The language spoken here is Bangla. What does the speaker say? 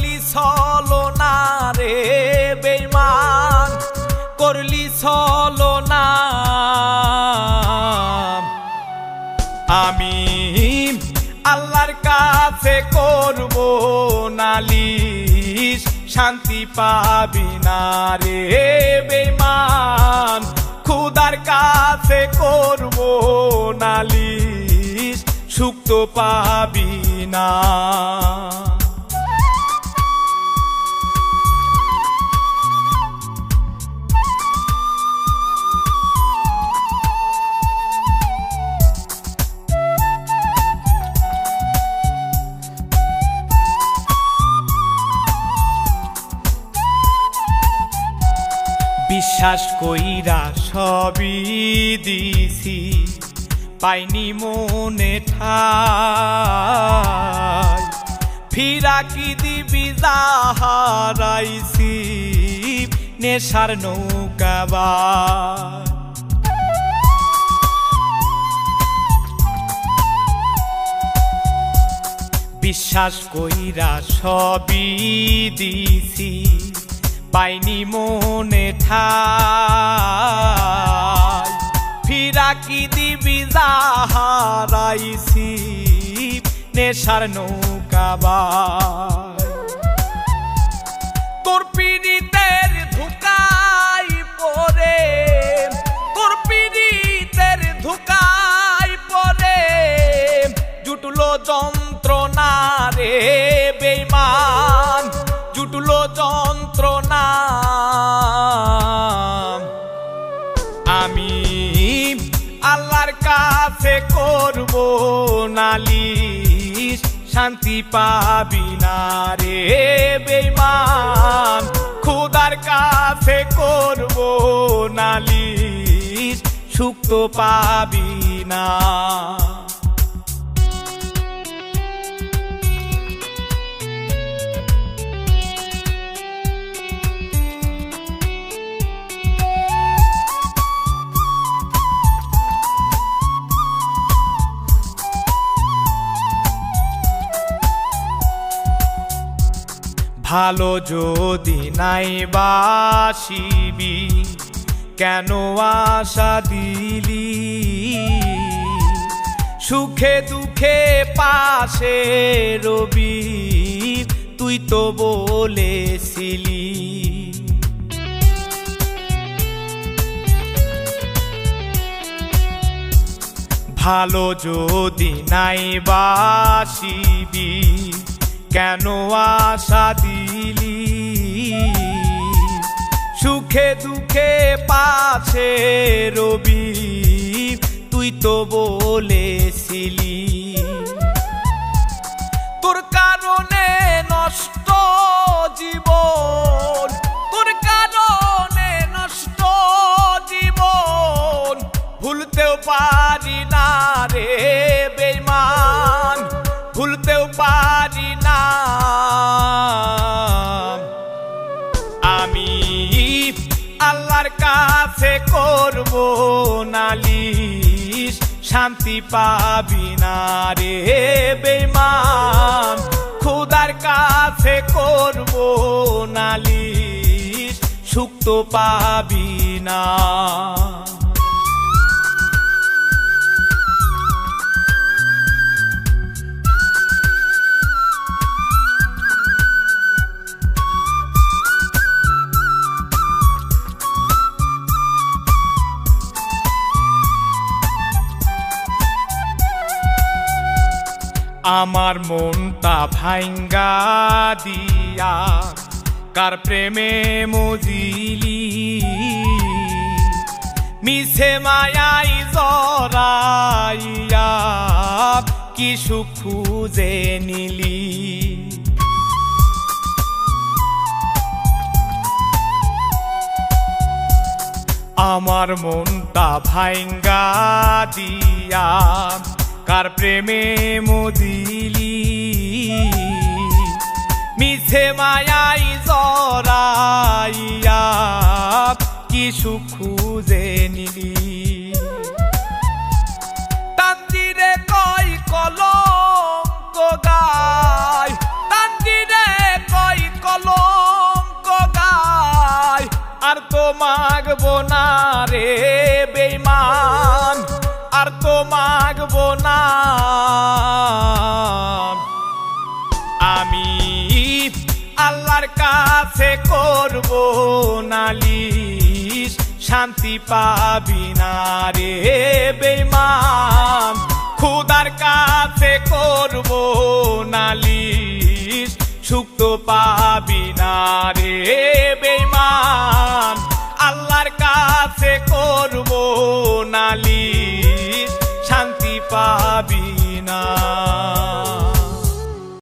করলি ছলনা রে বেঈমান, করলি ছলনা। আমি আল্লাহর কাছে করব নালিশ, শান্তি পাবি না রে বেঈমান। খোদার কাছে করব নালিশ, সুখ তো পাবি না। বিশ্বাস কইরা সবই দিছি, পাইনি মনে ঠাই। ফিরা কি দিবি যা হারাইছি, নেশার নৌকা বাই। বিশ্বাস কইরা সবই দিছি, পাইনি মনে ঠাই। ফিরা কি দিবি যা হারাইছি, নেশার নৌকা বাই। তোর পীড়িতের ধোঁকায় পড়ে, তোর পীড়িতের ধোঁকায় পড়ে জুটলো যন্ত্রণা রে বেঈমান, জুটলো যন্ত্রণা। আমি আল্লাহর কাছে করব নালিশ, শান্তি পাবি না রে বেঈমান। খোদার কাছে করব নালিশ, সুখ তো পাবি না। ভালো যদি নাই বাসিবি, কেন আশা দিলি? সুখে দুঃখে পাশে রবি, তুই তো বলেছিলি। ভালো যদি নাই বাসিবি, কেন আশা দিলি? সুখে দুঃখে পাশে রবি, তুই তো বলেছিলি। তোর কারণে নষ্ট জীবন, তোর কারণে নষ্ট জীবন, ভুলতেও পারি না রে বেঈমান, ভুলতেও পারি না। আমি আল্লাহর কাছে করব নালিশ, শান্তি পাবি না রে বেঈমান। খোদার কাছে করব নালিশ, সুখ তো পাবি না। আমার মনটা ভাঙ্গা দিয়া কার প্রেমে মজিলি, মিছে মায়াই জড়াইয়া কি সুখ খুঁজে নিলি। আমার মনটা ভাঙ্গা দিয়া কার প্রেমে মজিলি, মিছে মায়াই জড়াইয়া কি সুখ খুঁজে নিলি। তানজিরে কই কলঙ্ক গায়, তানজিরে কই মাগবো না রে বেঈমান, আর তো মাগবো না। আমি আল্লাহর কাছে করব নালিশ, শান্তি পাবি না রে বেঈমান। খোদার কাছে করব নালিশ, সুখ তো পাবি না রে বেঈমান। আল্লাহর কাছে করব নালিশ, শান্তি পাবি না।